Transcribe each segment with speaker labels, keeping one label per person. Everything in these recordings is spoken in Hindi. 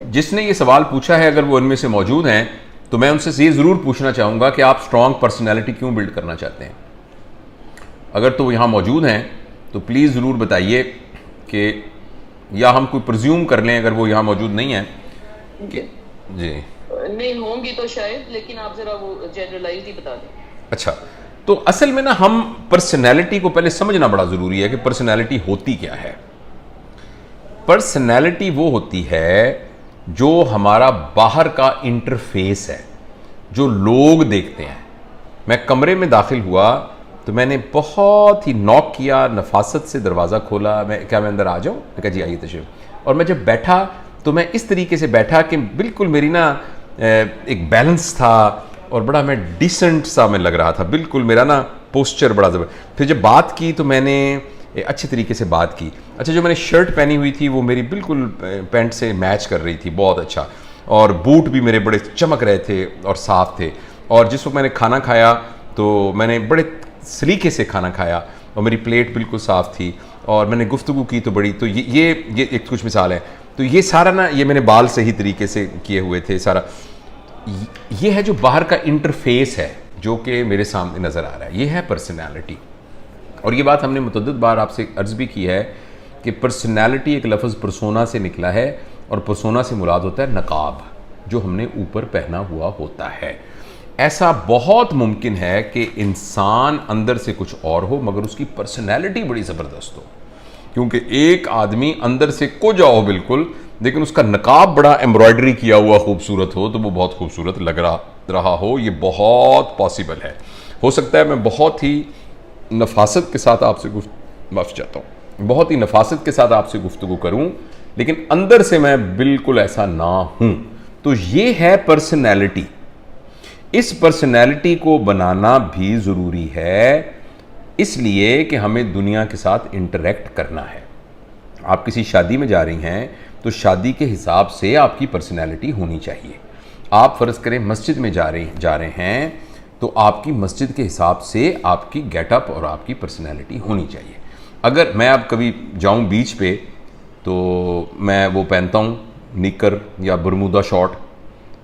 Speaker 1: जिसने ये सवाल पूछा है अगर वो इनमें से मौजूद हैं तो मैं उनसे ये ज़रूर पूछना चाहूँगा कि आप स्ट्रॉन्ग पर्सनैलिटी क्यों बिल्ड करना चाहते हैं। अगर तो यहाँ मौजूद हैं तो प्लीज़ ज़रूर बताइए कि, या हम कोई प्रिज्यूम कर लें अगर वो यहाँ मौजूद नहीं है कि जी
Speaker 2: नहीं होंगी तो शायद, लेकिन आप ज़रा वो जनरलाइज ही बता दें।
Speaker 1: अच्छा, तो असल में ना हम पर्सनैलिटी को पहले समझना बड़ा ज़रूरी है कि पर्सनैलिटी होती क्या है। पर्सनैलिटी वो होती है जो हमारा बाहर का इंटरफेस है, जो लोग देखते हैं। मैं कमरे में दाखिल हुआ तो मैंने बहुत ही नॉक किया, नफासत से दरवाज़ा खोला, मैं अंदर आ जाऊँ? मैं कहा जी आइए तशरीफ। और मैं जब बैठा तो मैं इस तरीके से बैठा कि बिल्कुल मेरी ना एक बैलेंस था और बड़ा मैं डिसेंट सा मैं लग रहा था, बिल्कुल मेरा ना पोस्चर बड़ा ज़बरदस्त। फिर जब बात की तो मैंने अच्छे तरीके से बात की। अच्छा, जो मैंने शर्ट पहनी हुई थी वो मेरी बिल्कुल पैंट से मैच कर रही थी, बहुत अच्छा, और बूट भी मेरे बड़े चमक रहे थे और साफ़ थे। और जिस वक्त मैंने खाना खाया तो मैंने बड़े सलीके से खाना खाया और मेरी प्लेट बिल्कुल साफ़ थी और मैंने गुफ्तगू की तो बड़ी। तो ये एक कुछ मिसाल है। तो ये सारा ना, ये मैंने बाल सही तरीके से किए हुए थे सारा। ये है जो बाहर का इंटरफेस है जो कि मेरे सामने नज़र आ रहा है, ये है पर्सनैलिटी। और ये बात हमने मुतअद्दिद बार आपसे अर्ज़ भी की है कि पर्सनैलिटी एक लफ्ज़ परसोना से निकला है और परसोना से मुराद होता है नकाब, जो हमने ऊपर पहना हुआ होता है। ऐसा बहुत मुमकिन है कि इंसान अंदर से कुछ और हो मगर उसकी पर्सनैलिटी बड़ी ज़बरदस्त हो, क्योंकि एक आदमी अंदर से कुछ हो बिल्कुल, लेकिन उसका नकाब बड़ा एम्ब्रॉयडरी किया हुआ खूबसूरत हो तो वो बहुत खूबसूरत लग रहा हो। ये बहुत पॉसिबल है। हो सकता है मैं बहुत ही नफासत के साथ आपसे माफ़ी चाहता हूँ, बहुत ही नफासत के साथ आपसे गुफ्तगू करूँ, लेकिन अंदर से मैं बिल्कुल ऐसा ना हूँ। तो ये है पर्सनैलिटी। इस पर्सनैलिटी को बनाना भी ज़रूरी है, इसलिए कि हमें दुनिया के साथ इंटरेक्ट करना है। आप किसी शादी में जा रही हैं तो शादी के हिसाब से आपकी पर्सनैलिटी होनी चाहिए। आप फ़र्ज़ करें मस्जिद में जा रहे हैं तो आपकी मस्जिद के हिसाब से आपकी गेटअप और आपकी पर्सनैलिटी होनी चाहिए। अगर मैं अब कभी जाऊं बीच पे तो मैं वो पहनता हूं निकर या बरमूदा शॉर्ट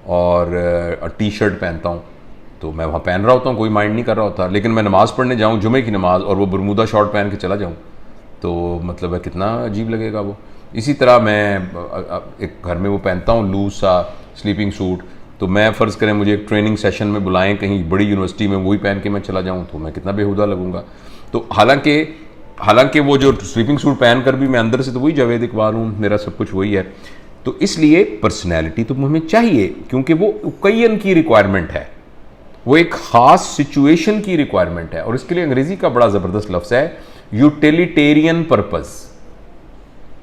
Speaker 1: और टी शर्ट पहनता हूं, तो मैं वहाँ पहन रहा होता हूँ, कोई माइंड नहीं कर रहा होता। लेकिन मैं नमाज़ पढ़ने जाऊँ, जुमे की नमाज़, और वो बरमूदा शॉर्ट पहन के चला जाऊँ तो मतलब है कितना अजीब लगेगा वो। इसी तरह मैं एक घर में वो पहनता हूँ लूज सा स्लीपिंग सूट, तो मैं फ़र्ज़ करें मुझे एक ट्रेनिंग सेशन में बुलाएं कहीं बड़ी यूनिवर्सिटी में, वही पहन के मैं चला जाऊं तो मैं कितना बेहुदा लगूंगा। तो हालांकि वो जो स्लीपिंग सूट पहन कर भी मैं अंदर से तो वही जावेद इकबाल हूँ, मेरा सब कुछ वही है। तो इसलिए पर्सनैलिटी तो हमें चाहिए, क्योंकि वो कईन की रिक्वायरमेंट है, वो एक ख़ास सिचुएशन की रिक्वायरमेंट है। और इसके लिए अंग्रेज़ी का बड़ा ज़बरदस्त लफ्ज़ है यूटिलिटेरियन पर्पज़।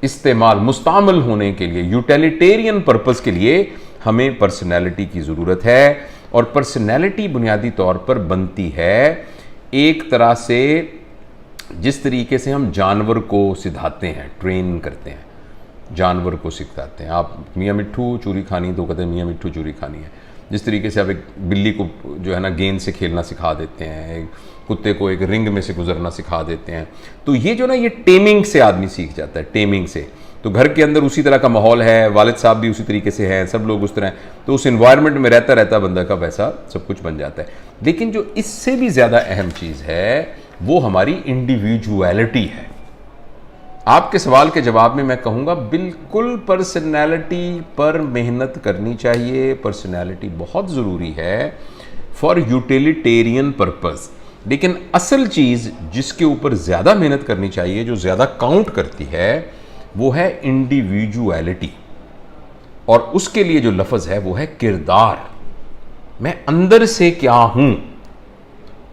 Speaker 1: इस्तेमाल मुस्तामल होने के लिए, यूटिलिटेरियन पर्पज़ के लिए हमें पर्सनैलिटी की ज़रूरत है। और पर्सनैलिटी बुनियादी तौर पर बनती है एक तरह से जिस तरीके से हम जानवर को सिखाते हैं, ट्रेन करते हैं, जानवर को सिखाते हैं। आप मियाँ मिट्ठू चूरी खानी तो कहते हैं मियाँ मिट्ठू चूरी खानी है। जिस तरीके से आप एक बिल्ली को जो है ना गेंद से खेलना सिखा देते हैं, एक कुत्ते को एक रिंग में से गुजरना सिखा देते हैं, तो ये जो ना ये टेमिंग से आदमी सीख जाता है, टेमिंग से। तो घर के अंदर उसी तरह का माहौल है, वालिद साहब भी उसी तरीके से हैं, सब लोग उस तरह हैं, तो उस इन्वायरमेंट में रहता रहता बंदा का वैसा सब कुछ बन जाता है। लेकिन जो इससे भी ज़्यादा अहम चीज़ है वो हमारी इंडिविजुअलिटी है। आपके सवाल के जवाब में मैं कहूँगा बिल्कुल पर्सनैलिटी पर मेहनत करनी चाहिए। पर्सनैलिटी बहुत ज़रूरी है फॉर यूटिलिटेरियन पर्पज़। लेकिन असल चीज़ जिसके ऊपर ज़्यादा मेहनत करनी चाहिए, जो ज़्यादा काउंट करती है, वो है इंडिविजुअलिटी। और उसके लिए जो लफ्ज़ है वो है किरदार। मैं अंदर से क्या हूँ।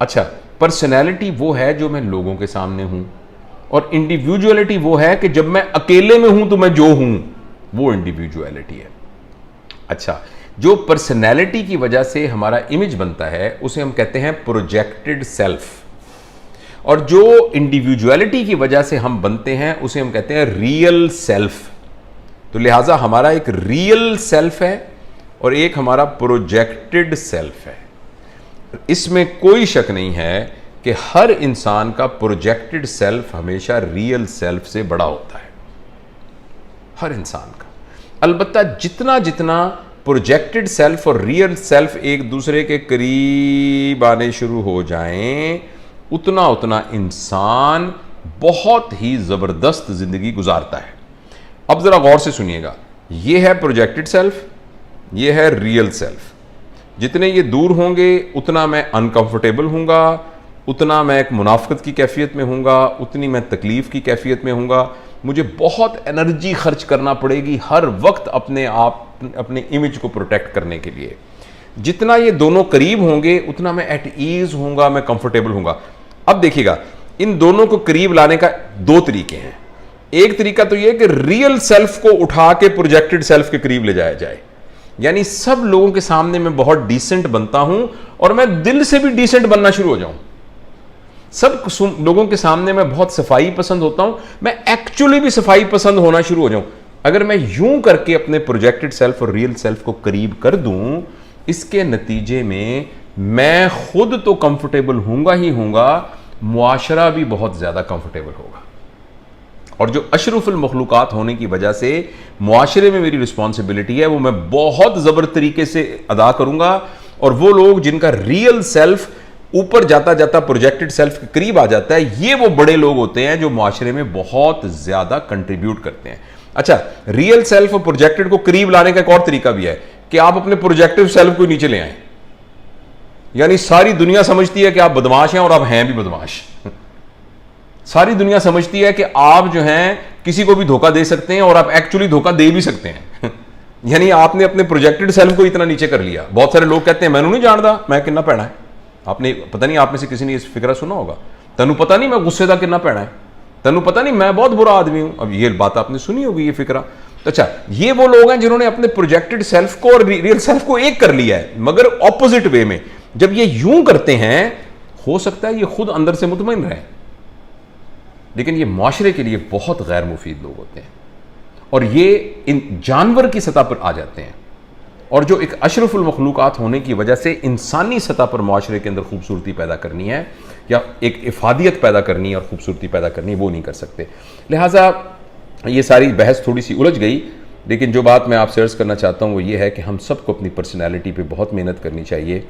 Speaker 1: अच्छा, पर्सनैलिटी वो है जो मैं लोगों के सामने हूँ, और इंडिविजुअलिटी वो है कि जब मैं अकेले में हूँ तो मैं जो हूँ, वो इंडिविजुअलिटी है। अच्छा, जो पर्सनैलिटी की वजह से हमारा इमेज बनता है उसे हम कहते हैं प्रोजेक्टेड सेल्फ, और जो इंडिविजुअलिटी की वजह से हम बनते हैं उसे हम कहते हैं रियल सेल्फ। तो लिहाजा हमारा एक रियल सेल्फ है और एक हमारा प्रोजेक्टेड सेल्फ है। इसमें कोई शक नहीं है कि हर इंसान का प्रोजेक्टेड सेल्फ हमेशा रियल सेल्फ से बड़ा होता है, हर इंसान का। अलबत्ता जितना जितना प्रोजेक्टेड सेल्फ और रियल सेल्फ एक दूसरे के करीब आने शुरू हो जाएं, उतना उतना इंसान बहुत ही ज़बरदस्त ज़िंदगी गुजारता है। अब ज़रा गौर से सुनिएगा, ये है प्रोजेक्टेड सेल्फ, ये है रियल सेल्फ। जितने ये दूर होंगे उतना मैं अनकंफर्टेबल हूँगा, उतना मैं एक मुनाफकत की कैफियत में हूँगा, उतनी मैं तकलीफ़ की कैफियत में हूँगा। मुझे बहुत एनर्जी खर्च करना पड़ेगी हर वक्त अपने इमेज को प्रोटेक्ट करने के लिए। जितना ये दोनों करीब होंगे उतना मैं एट ईज होऊंगा, मैं कंफर्टेबल होऊंगा। अब देखिएगा, इन दोनों को करीब लाने का दो तरीके हैं। एक तरीका तो ये कि रियल सेल्फ को उठा के प्रोजेक्टेड सेल्फ के करीब ले जाया जाए, यानी सब लोगों के सामने मैं बहुत डिसेंट बनता हूं और मैं दिल से भी डिसेंट बनना शुरू हो जाऊं। सब लोगों के सामने मैं बहुत सफाई पसंद होता हूं, मैं एक्चुअली भी सफाई पसंद होना शुरू हो जाऊं। अगर मैं यूं करके अपने प्रोजेक्टेड सेल्फ और रियल सेल्फ को करीब कर दूं, इसके नतीजे में मैं खुद तो कंफर्टेबल हूंगा ही हूंगा, मुआशरा भी बहुत ज्यादा कंफर्टेबल होगा। और जो अशरफुल मखलूकात होने की वजह से मुआशरे में मेरी रिस्पॉन्सिबिलिटी है, वो मैं बहुत जबर तरीके से अदा करूंगा। और वो लोग जिनका रियल सेल्फ ऊपर जाता जाता प्रोजेक्टेड सेल्फ के करीब आ जाता है, ये वो बड़े लोग होते हैं जो मुआशरे में बहुत ज्यादा कंट्रीब्यूट करते हैं। अच्छा, रियल सेल्फ और प्रोजेक्टेड को करीब लाने का एक और तरीका भी है कि आप अपने प्रोजेक्टिव सेल्फ को नीचे ले आए। यानी सारी दुनिया समझती है कि आप बदमाश हैं और आप हैं भी बदमाश। सारी दुनिया समझती है कि आप जो हैं किसी को भी धोखा दे सकते हैं और आप एक्चुअली धोखा दे भी सकते हैं। यानी आपने अपने प्रोजेक्टेड सेल्फ को इतना नीचे कर लिया। बहुत सारे लोग कहते हैं मैंने नहीं जानता मैं कितना पैना है। आपने पता नहीं, आप में से किसी ने इस फिक्रा सुना होगा, तनु पता नहीं मैं गुस्से का कितना पैना है, तनु पता नहीं मैं बहुत बुरा आदमी हूं। अब ये बात आपने सुनी होगी, ये फिक्रा। तो अच्छा, ये वो लोग हैं जिन्होंने अपने प्रोजेक्टेड सेल्फ को और रियल सेल्फ को एक कर लिया है, मगर ऑपोजिट वे में। जब ये यूं करते हैं, हो सकता है ये खुद अंदर से मुतमईन रहे, लेकिन ये माशरे के लिए बहुत गैर मुफीद लोग होते हैं और ये इन जानवर की सतह पर आ जाते हैं। और जो एक अशरफुल मखलूकात होने की वजह से इंसानी सतह पर माशरे के अंदर खूबसूरती पैदा करनी है या एक इफादियत पैदा करनी है और खूबसूरती पैदा करनी है, वो नहीं कर सकते। लिहाजा ये सारी बहस थोड़ी सी उलझ गई, लेकिन जो बात मैं आपसे अर्ज़ करना चाहता हूँ वो ये है कि हम सबको अपनी पर्सनैलिटी पे बहुत मेहनत करनी चाहिए,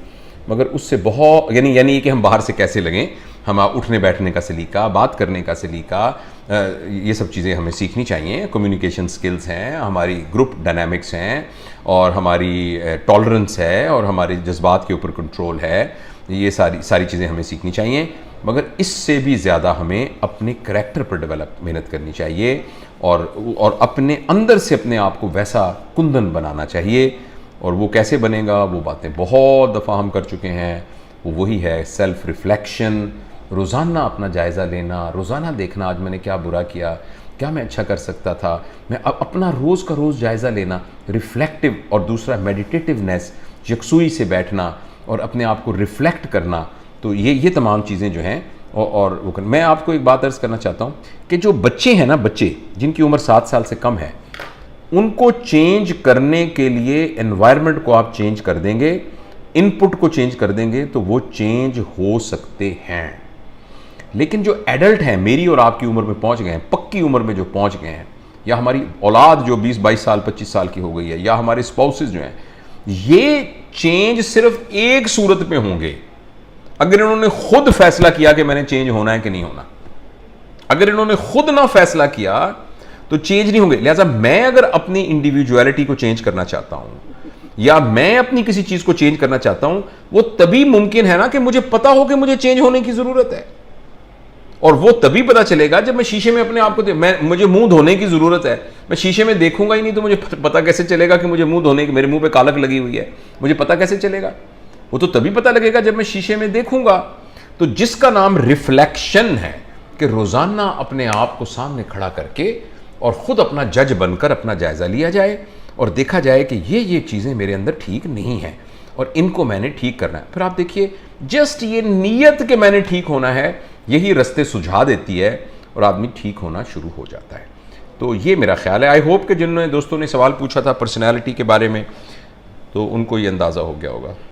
Speaker 1: मगर उससे बहुत यानी कि हम बाहर से कैसे लगें, हम उठने बैठने का सलीका, बात करने का सलीका, ये सब चीज़ें हमें सीखनी चाहिए। कम्युनिकेशन स्किल्स हैं, हमारी ग्रुप डायनामिक्स हैं, और हमारी टॉलरेंस है, और हमारे जज्बात के ऊपर कंट्रोल है। ये सारी चीज़ें हमें सीखनी चाहिए, मगर इससे भी ज़्यादा हमें अपने करैक्टर पर मेहनत करनी चाहिए और अपने अंदर से अपने आप को वैसा कुंदन बनाना चाहिए। और वो कैसे बनेगा, वो बातें बहुत दफ़ा हम कर चुके हैं। वो वही है सेल्फ रिफ्लेक्शन, रोज़ाना अपना जायज़ा लेना, रोज़ाना देखना आज मैंने क्या बुरा किया, क्या मैं अच्छा कर सकता था, मैं अपना रोज़ का रोज़ जायज़ा लेना, रिफ्लेक्टिव। और दूसरा मेडिटेटिवनेस, यकसुई से बैठना और अपने आप को रिफ्लेक्ट करना। तो ये तमाम चीज़ें जो हैं और वो मैं आपको एक बात अर्ज़ करना चाहता हूँ कि जो बच्चे हैं ना, बच्चे जिनकी उम्र 7 साल से कम है, उनको चेंज करने के लिए एनवायरनमेंट को आप चेंज कर देंगे, इनपुट को चेंज कर देंगे तो वो चेंज हो सकते हैं। लेकिन जो एडल्ट हैं, मेरी और आपकी उम्र में पहुंच गए हैं, पक्की उम्र में जो पहुंच गए हैं, या हमारी औलाद जो 20-22 साल 25 साल की हो गई है, या हमारे स्पाउसेस जो हैं, ये चेंज सिर्फ एक सूरत में होंगे अगर इन्होंने खुद फैसला किया कि मैंने चेंज होना है कि नहीं होना। अगर इन्होंने खुद ना फैसला किया तो चेंज नहीं होंगे। लिहाजा मैं अगर अपनी इंडिविजुअलिटी को चेंज करना चाहता हूं या मैं अपनी किसी चीज को चेंज करना चाहता हूं, वो तभी मुमकिन है ना कि मुझे पता हो कि मुझे चेंज होने की जरूरत है। और वो तभी पता चलेगा जब मैं शीशे में अपने आप को मुझे मुंह धोने की जरूरत है। मैं शीशे में देखूंगा ही नहीं तो मुझे पता कैसे चलेगा कि मुझे मुंह धोने की, मेरे मुंह पे कालक लगी हुई है, मुझे पता कैसे चलेगा? वो तो तभी पता लगेगा जब मैं शीशे में देखूंगा। तो जिसका नाम रिफ्लेक्शन है कि रोजाना अपने आप को सामने खड़ा करके और खुद अपना जज बनकर अपना जायजा लिया जाए और देखा जाए कि ये चीजें मेरे अंदर ठीक नहीं है और इनको मैंने ठीक करना है। फिर आप देखिए, जस्ट ये नीयत कि मैंने ठीक होना है, यही रास्ते सुझा देती है और आदमी ठीक होना शुरू हो जाता है। तो ये मेरा ख्याल है। आई होप कि जिन्होंने दोस्तों ने सवाल पूछा था पर्सनैलिटी के बारे में, तो उनको ये अंदाज़ा हो गया होगा।